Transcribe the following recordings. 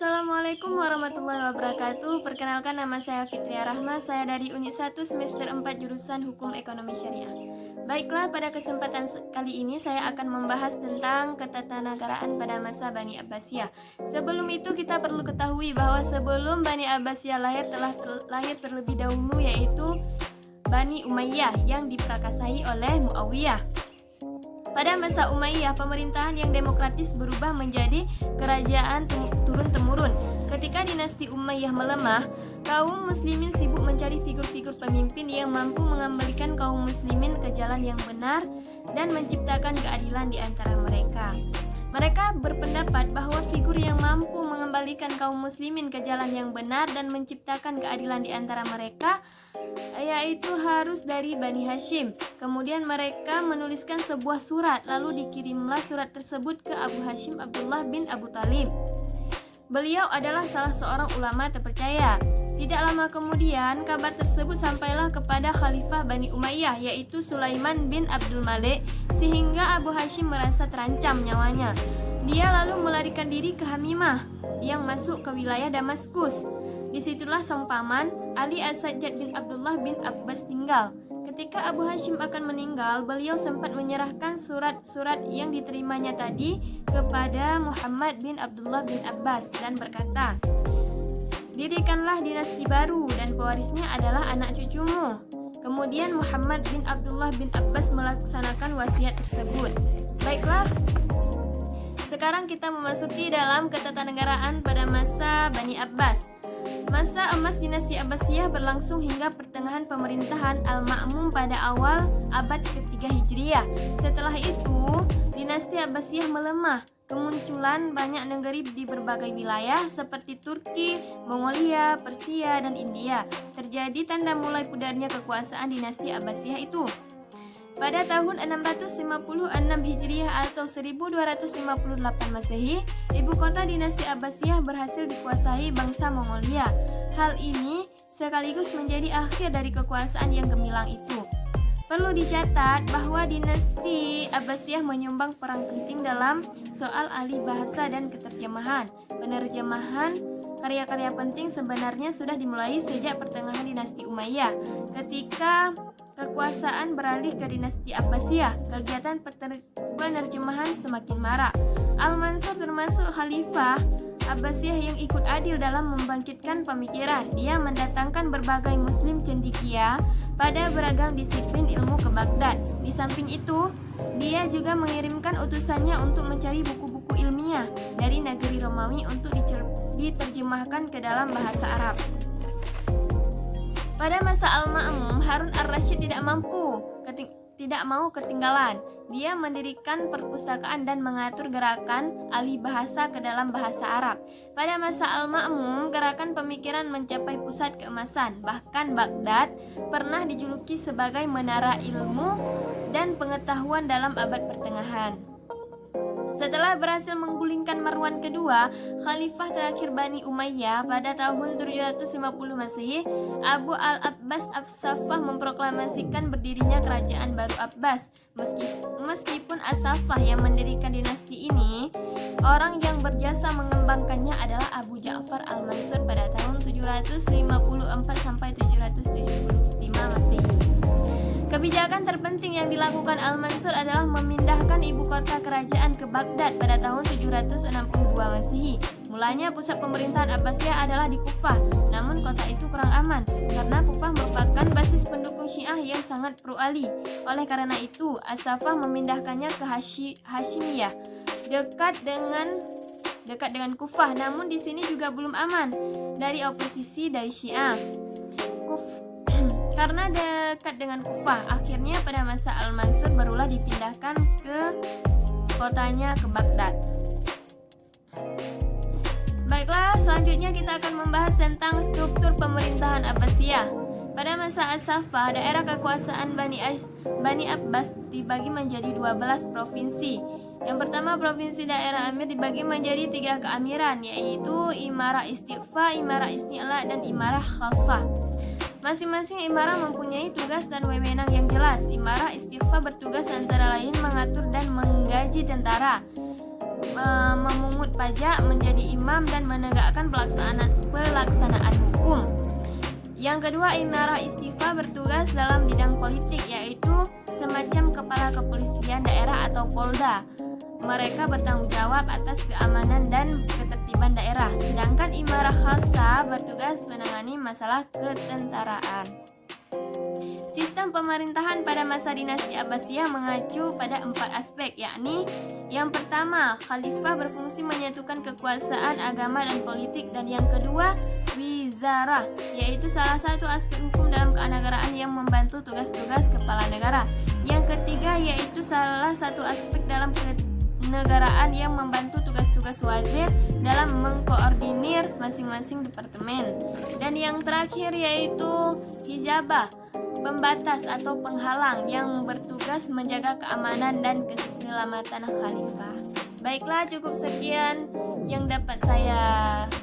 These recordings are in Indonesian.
Assalamualaikum warahmatullahi wabarakatuh. Perkenalkan, nama saya Fitria Rahma. Saya dari Unit 1 semester 4 jurusan Hukum Ekonomi Syariah. Baiklah, pada kesempatan kali ini saya akan membahas tentang ketatanegaraan pada masa Bani Abbasiyah. Sebelum itu kita perlu ketahui bahwa sebelum Bani Abbasiyah lahir telah lahir terlebih dahulu, yaitu Bani Umayyah yang diprakasai oleh Muawiyah. Pada masa Umayyah, pemerintahan yang demokratis berubah menjadi kerajaan turun-temurun. Ketika dinasti Umayyah melemah, kaum muslimin sibuk mencari figur-figur pemimpin yang mampu mengembalikan kaum muslimin ke jalan yang benar dan menciptakan keadilan di antara mereka. Mereka berpendapat bahwa figur yang mampu mengembalikan kaum muslimin ke jalan yang benar dan menciptakan keadilan di antara mereka yaitu harus dari Bani Hashim. Kemudian mereka menuliskan sebuah surat, lalu dikirimlah surat tersebut ke Abu Hashim Abdullah bin Abu Thalib. Beliau adalah salah seorang ulama terpercaya. Tidak lama kemudian, kabar tersebut sampailah kepada Khalifah Bani Umayyah, yaitu Sulaiman bin Abdul Malik, sehingga Abu Hashim merasa terancam nyawanya. Dia lalu melarikan diri ke Hamimah yang masuk ke wilayah Damaskus. Disitulah sang paman Ali As-Sajjad bin Abdullah bin Abbas tinggal. Ketika Abu Hashim akan meninggal, beliau sempat menyerahkan surat-surat yang diterimanya tadi kepada Muhammad bin Abdullah bin Abbas dan berkata, "Dirikanlah dinasti baru dan pewarisnya adalah anak cucumu." Kemudian Muhammad bin Abdullah bin Abbas melaksanakan wasiat tersebut. Baiklah, sekarang kita memasuki dalam ketatanegaraan pada masa Bani Abbas. Masa emas dinasti Abbasiyah berlangsung hingga pertengahan pemerintahan Al-Ma'mun pada awal abad ke-3 Hijriah. Setelah itu, dinasti Abbasiyah melemah. Kemunculan banyak negeri di berbagai wilayah seperti Turki, Mongolia, Persia, dan India. Terjadi tanda mulai pudarnya kekuasaan dinasti Abbasiyah itu. Pada tahun 656 Hijriah atau 1258 Masehi, ibu kota dinasti Abbasiyah berhasil dikuasai bangsa Mongolia. Hal ini sekaligus menjadi akhir dari kekuasaan yang gemilang itu. Perlu dicatat bahwa dinasti Abbasiyah menyumbang peran penting dalam soal alih bahasa dan keterjemahan. Penerjemahan karya-karya penting sebenarnya sudah dimulai sejak pertengahan dinasti Umayyah. Ketika kekuasaan beralih ke dinasti Abbasiyah, kegiatan penerjemahan semakin marak. Al-Mansur termasuk khalifah Abbasiyah yang ikut adil dalam membangkitkan pemikiran. Dia mendatangkan berbagai muslim cendekia pada beragam disiplin ilmu ke Baghdad. Di samping itu, dia juga mengirimkan utusannya untuk mencari buku-buku ilmiah dari negeri Romawi untuk diterjemahkan ke dalam bahasa Arab. Pada masa Al-Ma'mun, Harun Ar-Rasyid tidak mau ketinggalan. Dia mendirikan perpustakaan dan mengatur gerakan alih bahasa ke dalam bahasa Arab. Pada masa Al-Ma'mun, gerakan pemikiran mencapai pusat keemasan. Bahkan Baghdad pernah dijuluki sebagai menara ilmu dan pengetahuan dalam abad pertengahan. Setelah berhasil menggulingkan Marwan kedua, khalifah terakhir Bani Umayyah pada tahun 750 Masehi, Abu al-Abbas As-Saffah memproklamasikan berdirinya kerajaan baru Abbas. Meskipun As-Saffah yang mendirikan dinasti ini, orang yang berjasa mengembangkannya adalah Abu Ja'far Al-Mansur pada tahun 754 sampai 775 Masehi. Kebijakan terpenting yang dilakukan Al-Mansur adalah memindahkan ibu kota kerajaan ke Baghdad pada tahun 762 Masehi. Mulanya pusat pemerintahan Abbasiyah adalah di Kufah, namun kota itu kurang aman karena Kufah merupakan basis pendukung Syiah yang sangat pro Ali. Oleh karena itu, As-Saffah memindahkannya ke Hashimiyah, dekat dengan Kufah. Namun di sini juga belum aman dari oposisi dari Syiah. Karena dekat dengan Kufah, akhirnya pada masa Al-Mansur barulah dipindahkan ke kotanya ke Baghdad. Baiklah, selanjutnya kita akan membahas tentang struktur pemerintahan Abbasiyah. Pada masa As-Saffah, daerah kekuasaan Bani Abbas dibagi menjadi 12 provinsi. Yang pertama, provinsi daerah Amir dibagi menjadi 3 keamiran, yaitu Imarah Istighfa, Imarah Isti'la, dan Imarah Khassah. Masing-masing imarah mempunyai tugas dan wewenang yang jelas. Imarah Istighfa bertugas antara lain mengatur dan menggaji tentara. memungut pajak, menjadi imam, dan menegakkan pelaksanaan hukum. Yang kedua, Imarah Istifa bertugas dalam bidang politik, yaitu semacam kepala kepolisian daerah atau Polda. Mereka bertanggung jawab atas keamanan dan ketertiban daerah. Sedangkan Imarah Khasa bertugas menangani masalah ketentaraan. Sistem pemerintahan pada masa dinasti Abbasiyah mengacu pada 4 aspek, yakni yang pertama, khalifah berfungsi menyatukan kekuasaan agama dan politik, dan yang kedua, wizarah, yaitu salah satu aspek hukum dalam kenegaraan yang membantu tugas-tugas kepala negara. Yang ketiga, yaitu salah satu aspek dalam kenegaraan yang membantu tugas-tugas wazir dalam mengkoordinir masing-masing departemen. Dan yang terakhir yaitu hijabah, pembatas atau penghalang yang bertugas menjaga keamanan dan keselamatan khalifah. Baiklah, cukup sekian yang dapat saya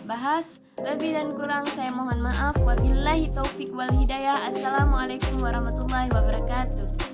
bahas. Lebih dan kurang saya mohon maaf. Wabillahi taufik wal hidayah. Assalamualaikum warahmatullahi wabarakatuh.